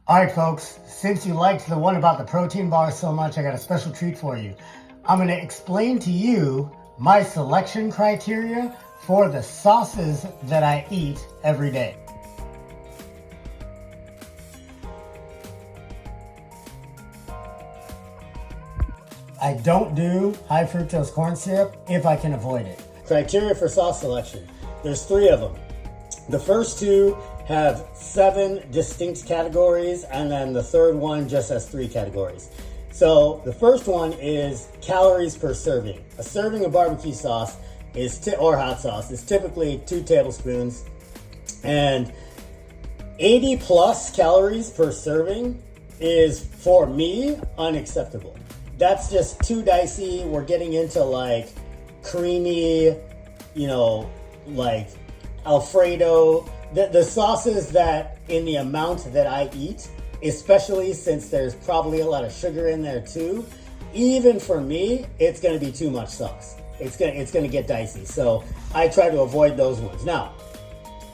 All right, folks, since you liked the one about the protein bar so much, I got a special treat for you. I'm going to explain to you my selection criteria for the sauces that I eat every day. I don't do high fructose corn syrup if I can avoid it. Criteria for sauce selection. There's 3 of them. The first 2 have 7 distinct categories, and then the third one just has 3 categories. So the first one is calories per serving. A serving of barbecue sauce or hot sauce is typically 2 tablespoons, and 80 plus calories per serving is, for me, unacceptable. That's just too dicey. We're getting into like creamy, like Alfredo. The sauces that in the amount that I eat, especially since there's probably a lot of sugar in there too, even for me, it's gonna be too much sauce. It's gonna get dicey. So I try to avoid those ones. Now,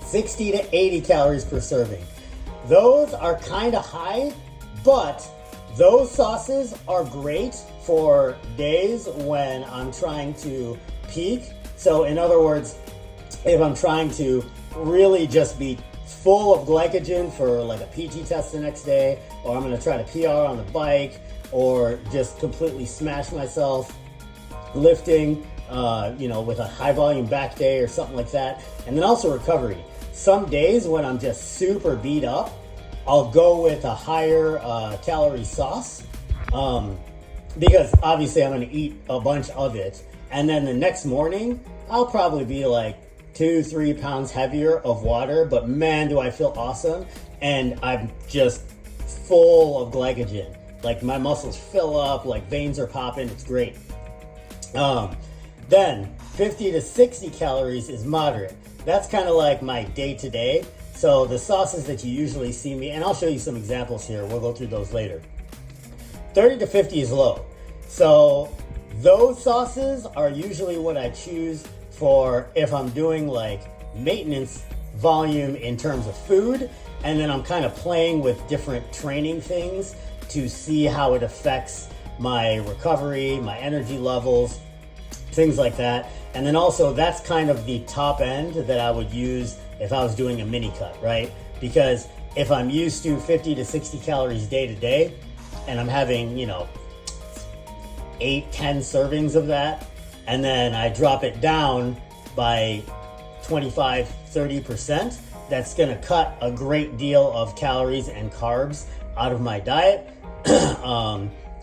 60 to 80 calories per serving. Those are kind of high, but those sauces are great for days when I'm trying to peak. So in other words, if I'm trying to really just be full of glycogen for like a PT test the next day, or I'm gonna try to PR on the bike, or just completely smash myself lifting, with a high volume back day or something like that. And then also recovery. Some days when I'm just super beat up, I'll go with a higher calorie sauce because obviously I'm going to eat a bunch of it. And then the next morning, I'll probably be like 2-3 pounds heavier of water, but man, do I feel awesome. And I'm just full of glycogen. Like my muscles fill up, like veins are popping. It's great. Then 50 to 60 calories is moderate. That's kind of like my day-to-day. So the sauces that you usually see me, and I'll show you some examples here. We'll go through those later. 30 to 50 is low. So those sauces are usually what I choose for if I'm doing like maintenance volume in terms of food, and then I'm kind of playing with different training things to see how it affects my recovery, my energy levels, things like that. And then also that's kind of the top end that I would use if I was doing a mini cut, right? Because if I'm used to 50 to 60 calories day to day, and I'm having, 8, 10 servings of that, and then I drop it down by 25, 30%, that's gonna cut a great deal of calories and carbs out of my diet.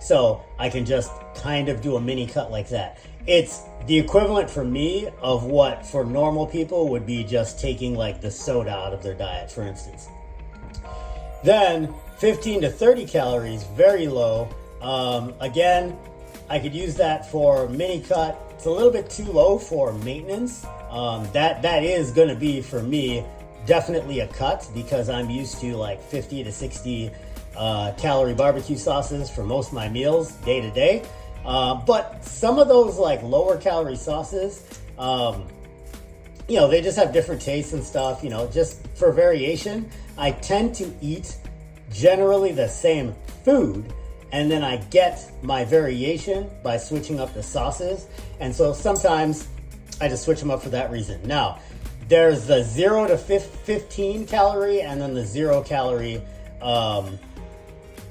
So I can just kind of do a mini cut like that. It's the equivalent for me of what for normal people would be just taking like the soda out of their diet, for instance. Then 15 to 30 calories, very low. Again, I could use that for mini cut. It's a little bit too low for maintenance. That is gonna be for me definitely a cut because I'm used to like 50 to 60 calorie barbecue sauces for most of my meals day to day. But some of those like lower calorie sauces, they just have different tastes and stuff, just for variation. I tend to eat generally the same food, and then I get my variation by switching up the sauces. And so sometimes I just switch them up for that reason. Now, there's the 0 to 15 calorie and then the 0 calorie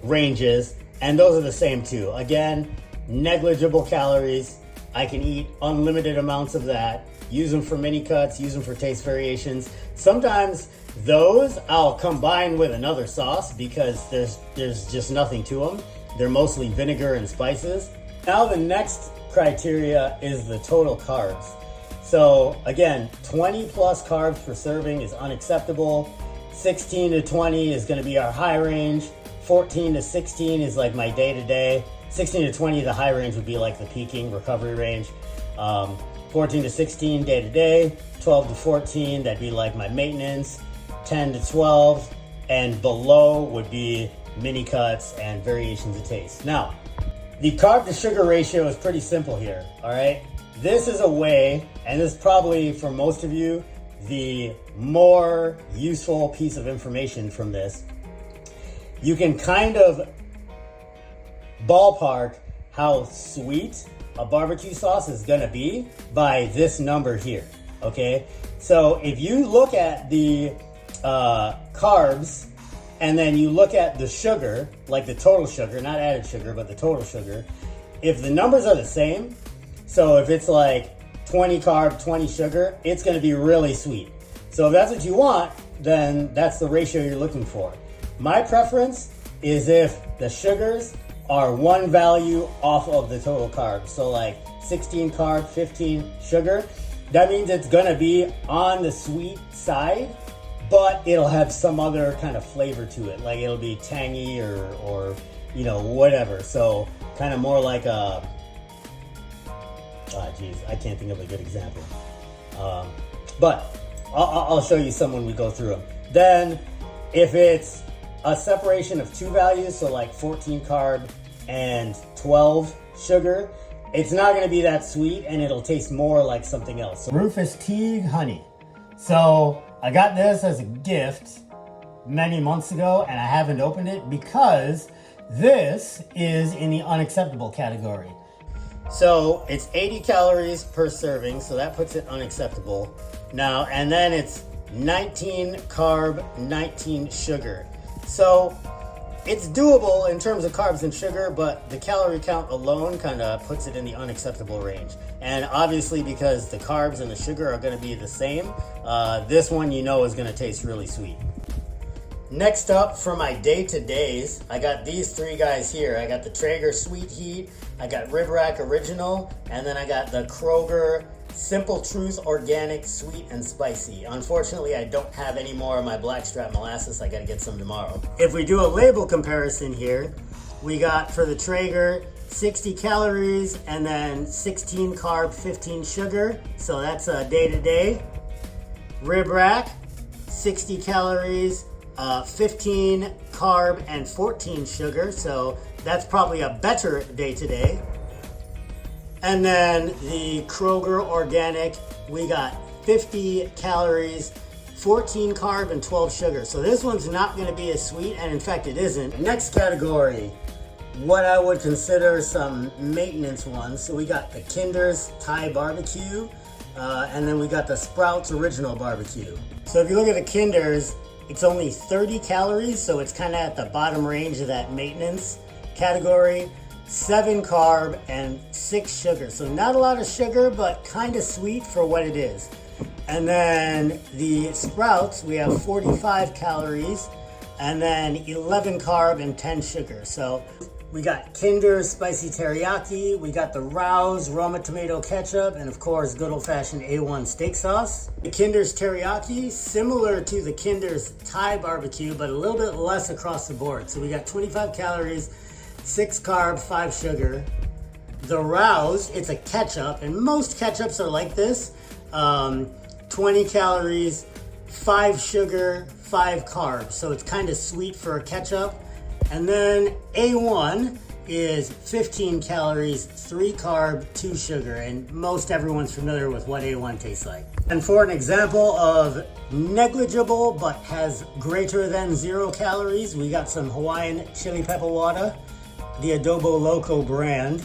ranges, and those are the same too. Again, negligible calories. I can eat unlimited amounts of that, use them for mini cuts, use them for taste variations. Sometimes those I'll combine with another sauce because there's just nothing to them. They're mostly vinegar and spices. Now the next criteria is the total carbs. So again, 20 plus carbs per serving is unacceptable. 16 to 20 is gonna be our high range. 14 to 16 is like my day-to-day. 16 to 20, the high range would be like the peaking recovery range. 14 to 16, day-to-day. 12 to 14, that'd be like my maintenance. 10 to 12, and below would be mini cuts and variations of taste. Now, the carb to sugar ratio is pretty simple here, all right? This is a way, and this is probably for most of you, the more useful piece of information from this. you can kind of ballpark how sweet a barbecue sauce is gonna be by this number here, okay? So if you look at the carbs and then you look at the sugar, like the total sugar, not added sugar, but the total sugar, if the numbers are the same, so if it's like 20 carb, 20 sugar, it's gonna be really sweet. So if that's what you want, then that's the ratio you're looking for. My preference is if the sugars are one value off of the total carbs. So like 16 carb, 15 sugar, that means it's gonna be on the sweet side, but it'll have some other kind of flavor to it. Like it'll be tangy or you know, whatever. So kind of more like a, I can't think of a good example. But I'll show you some when we go through them. Then if it's a separation of two values, so like 14 carb and 12 sugar, it's not gonna be that sweet and it'll taste more like something else. So Rufus Tea Honey. So I got this as a gift many months ago and I haven't opened it because this is in the unacceptable category. So it's 80 calories per serving, so that puts it unacceptable. Now, and then it's 19 carb, 19 sugar. So it's doable in terms of carbs and sugar, but the calorie count alone kind of puts it in the unacceptable range. And obviously because the carbs and the sugar are gonna be the same, this one you know is gonna taste really sweet. Next up for my day-to-days, I got these three guys here. I got the Traeger Sweet Heat, I got Rib Rack Original, and then I got the Kroger Simple Truth Organic Sweet and Spicy. Unfortunately, I don't have any more of my blackstrap molasses. I gotta get some tomorrow. If we do a label comparison here, we got for the Traeger 60 calories and then 16 carb, 15 sugar. So that's a day-to-day. Rib Rack, 60 calories, 15 carb and 14 sugar, so that's probably a better day-to-day. And then the Kroger Organic, we got 50 calories, 14 carb and 12 sugar. So this one's not gonna be as sweet, and in fact it isn't. Next category, what I would consider some maintenance ones. So we got the Kinder's Thai Barbecue, and then we got the Sprouts Original Barbecue. So if you look at the Kinder's, it's only 30 calories, so it's kind of at the bottom range of that maintenance category. 7 carb and 6 sugar. So not a lot of sugar, but kind of sweet for what it is. And then the Sprouts, we have 45 calories and then 11 carb and 10 sugar. So we got Kinder's Spicy Teriyaki, we got the Rouse Roma Tomato Ketchup, and of course, good old-fashioned A1 steak sauce. The Kinder's Teriyaki, similar to the Kinder's Thai Barbecue, but a little bit less across the board. So we got 25 calories, 6 carb, 5 sugar. The Rouse, it's a ketchup, and most ketchups are like this. 20 calories, 5 sugar, 5 carbs. So it's kind of sweet for a ketchup. And then A1 is 15 calories, 3 carb, 2 sugar, and most everyone's familiar with what A1 tastes like. And for an example of negligible but has greater than 0 calories, we got some Hawaiian chili pepper water, the Adobo Loco brand.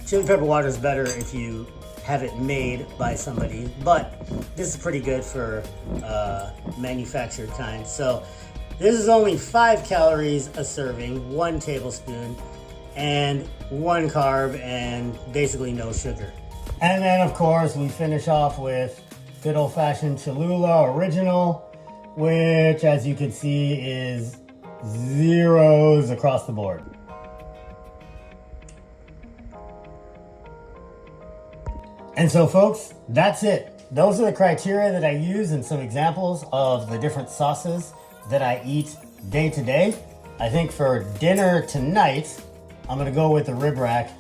Chili pepper water is better if you have it made by somebody, but this is pretty good for manufactured kind. So this is only 5 calories a serving, 1 tablespoon, and 1 carb, and basically no sugar. And then of course we finish off with good old-fashioned Cholula Original, which as you can see is zeros across the board. And so folks, that's it. Those are the criteria that I use and some examples of the different sauces that I eat day to day. I think for dinner tonight, I'm gonna go with the Rib Rack.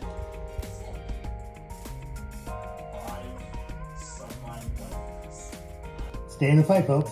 Stay in the fight, folks.